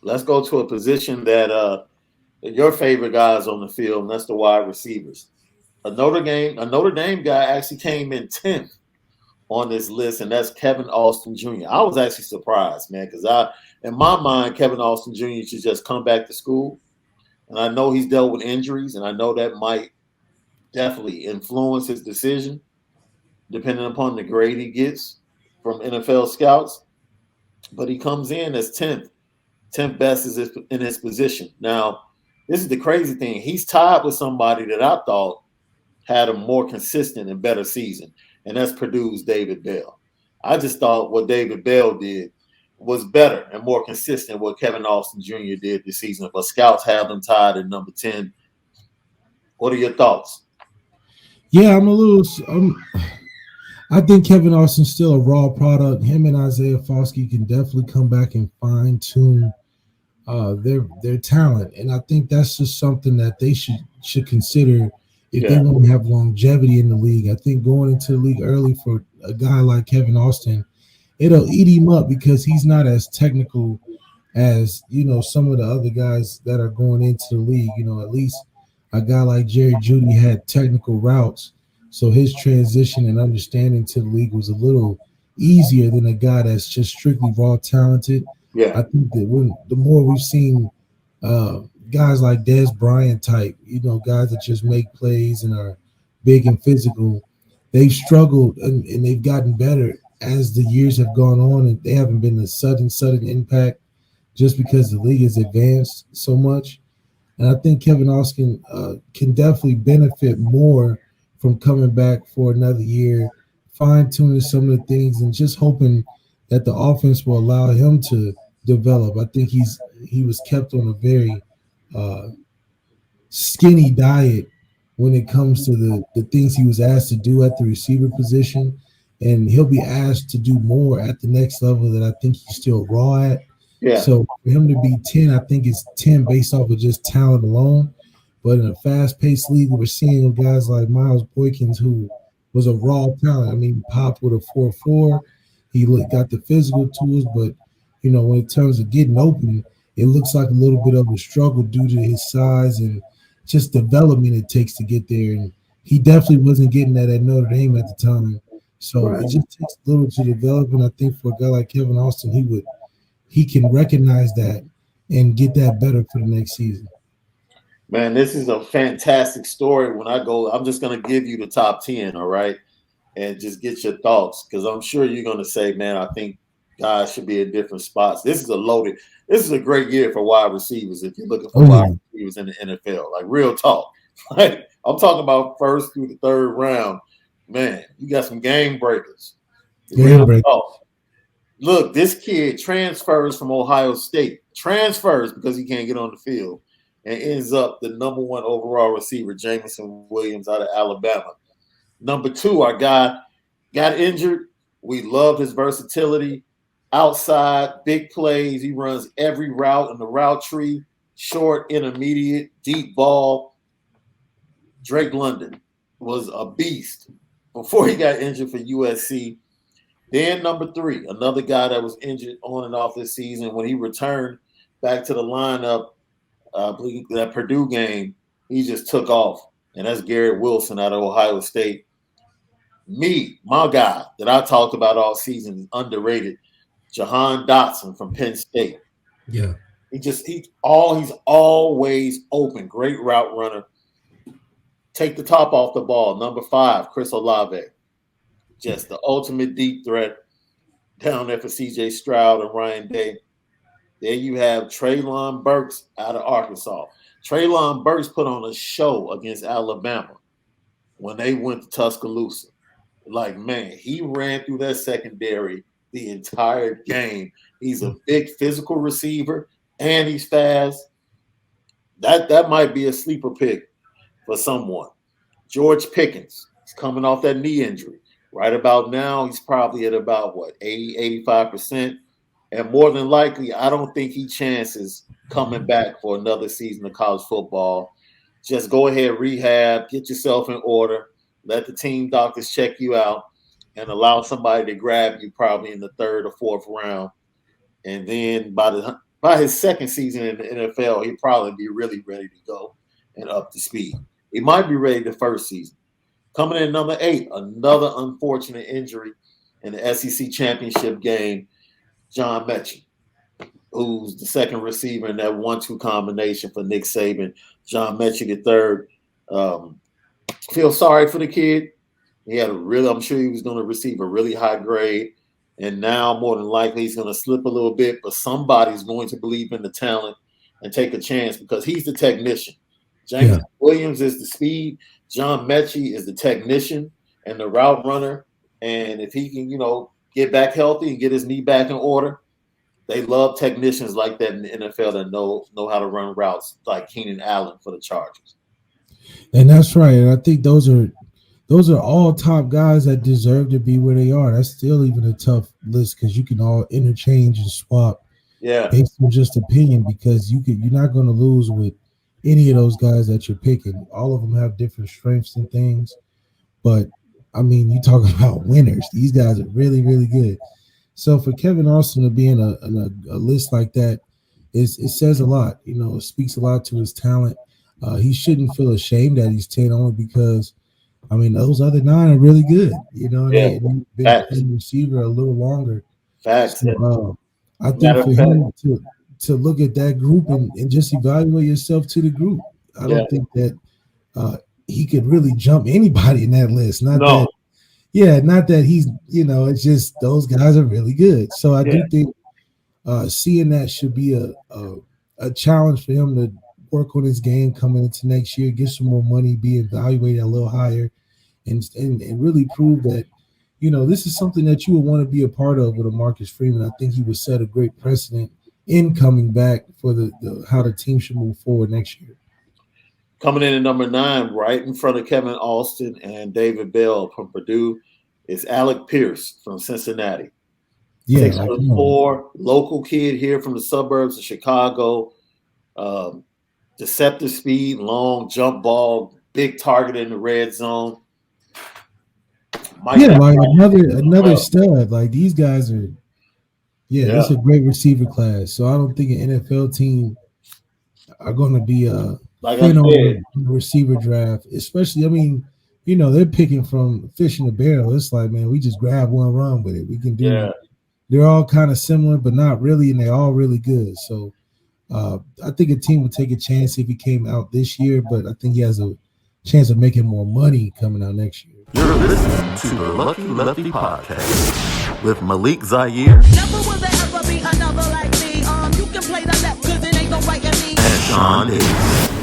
Let's go to a position that your favorite guys on the field, and that's the wide receivers. A Notre Dame guy actually came in 10th on this list, and that's Kevin Austin Jr. I was actually surprised, man, because in my mind, Kevin Austin Jr. should just come back to school. And I know he's dealt with injuries, and I know that might definitely influence his decision, depending upon the grade he gets from NFL scouts. But he comes in as 10th best is in his position. Now, this is the crazy thing. He's tied with somebody that I thought had a more consistent and better season, and that's Purdue's David Bell. I just thought what David Bell did was better and more consistent what Kevin Austin Jr. did this season. But scouts have him tied at number 10. What are your thoughts? Yeah, I'm a little. I think Kevin Austin's still a raw product. Him and Isaiah Foskey can definitely come back and fine tune their talent, and I think that's just something that they should consider if they Yeah, want to have longevity in the league. I think going into the league early for a guy like Kevin Austin, it'll eat him up because he's not as technical as some of the other guys that are going into the league. At least a guy like Jerry Judy had technical routes, so his transition and understanding to the league was a little easier than a guy that's just strictly raw talented. yeah, I think that when the more we've seen uh, guys like Des Bryant type, guys that just make plays and are big and physical, they've struggled and they've gotten better as the years have gone on, and they haven't been a sudden impact just because the league has advanced so much. And I think Kevin Austin can definitely benefit more from coming back for another year, fine tuning some of the things, and just hoping that the offense will allow him to develop. I think he was kept on a very uh, skinny diet when it comes to the things he was asked to do at the receiver position, and he'll be asked to do more at the next level that I think he's still raw at. yeah. So for him to be 10, I think it's 10 based off of just talent alone. But in a fast-paced league, we're seeing guys like Miles Boykins, who was a raw talent. I mean, he popped with a 4.4. Got the physical tools, but when it comes to getting open, it looks like a little bit of a struggle due to his size and just development it takes to get there. And he definitely wasn't getting that at Notre Dame at the time. So Right. it just takes a little to develop. And I think for a guy like Kevin Austin, he can recognize that and get that better for the next season. Man, this is a fantastic story. When I go, I'm just going to give you the top 10, all right? And just get your thoughts because I'm sure you're going to say, man, I think guys should be in different spots. This is a great year for wide receivers if you're looking for Oh wide yeah, receivers in the NFL. Like real talk. Like I'm talking about first through the third round. Man, you got some game breakers. game Real break. talk. Look, this kid transfers from Ohio State, transfers because he can't get on the field, and ends up the number one overall receiver, Jameson Williams out of Alabama. Number two, our guy got injured. We love his versatility. Outside, big plays. He runs every route in the route tree, short, intermediate, deep ball. Drake London was a beast before he got injured for USC. Then number three, another guy that was injured on and off this season. When he returned back to the lineup, I believe that Purdue game, he just took off. And that's Garrett Wilson out of Ohio State. My guy that I talked about all season is underrated, Jahan Dotson from Penn State. Yeah, He's always open. Great route runner. Take the top off the ball. Number five, Chris Olave. Just the ultimate deep threat down there for CJ Stroud and Ryan Day. There you have Traylon Burks out of Arkansas. Traylon Burks put on a show against Alabama when they went to Tuscaloosa. Like, man, he ran through that secondary the entire game. He's a big physical receiver and he's fast. That might be a sleeper pick for someone. George Pickens is coming off that knee injury. Right about now, he's probably at about what, 80, 85%. And more than likely, I don't think he chances coming back for another season of college football. Just go ahead, rehab, get yourself in order, let the team doctors check you out, and allow somebody to grab you probably in the third or fourth round. And then by the by his second season in the NFL, he'd probably be really ready to go and up to speed. He might be ready the first season. Coming in number 8, another unfortunate injury in the SEC championship game, John Mechie, who's the second receiver in that 1-2 combination for Nick Saban. John Mechie III. Feel sorry for the kid. I'm sure he was going to receive a really high grade. And now, more than likely, he's going to slip a little bit, but somebody's going to believe in the talent and take a chance because he's the technician. James Williams is the speed. John Mechie is the technician and the route runner. And if he can, get back healthy and get his knee back in order, they love technicians like that in the NFL that know how to run routes, like Keenan Allen for the Chargers. And that's right. And I think those are all top guys that deserve to be where they are. That's still even a tough list because you can all interchange and swap based on just opinion because you're not going to lose with any of those guys that you're picking. All of them have different strengths and things. But, I mean, you talk about winners. These guys are really, really good. So for Kevin Austin to be in a list like that, it says a lot. It speaks a lot to his talent. He shouldn't feel ashamed that he's 10 only because, I mean, those other 9 are really good. They've been playing receiver a little longer. Facts. So, I think for him to look at that group and just evaluate yourself to the group, I don't think that he could really jump anybody in that list. Not that he's, it's just those guys are really good. So I do think seeing that should be a challenge for him to work on his game coming into next year, get some more money, be evaluated a little higher, and really prove that, this is something that you would want to be a part of with a Marcus Freeman. I think he would set a great precedent in coming back for the how the team should move forward next year. Coming in at number 9, right in front of Kevin Austin and David Bell from Purdue, is Alec Pierce from Cincinnati. 6'4", local kid here from the suburbs of Chicago. Deceptive speed, long jump ball, big target in the red zone. Another stud. Like these guys are, it's a great receiver class. So I don't think an NFL team are going to be like I said, the receiver draft, especially. I mean, they're picking from fish in the barrel. It's like, man, we just grab one, run with it. We can do. Yeah. They're all kind of similar, but not really, and they're all really good. So I think a team would take a chance if he came out this year, but I think he has a chance of making more money coming out next year. You're listening to the Lucky Lefty Podcast with Malik, Zaire. Never will there ever be another like me. You can play the left because it ain't no right in me. And Shaun is.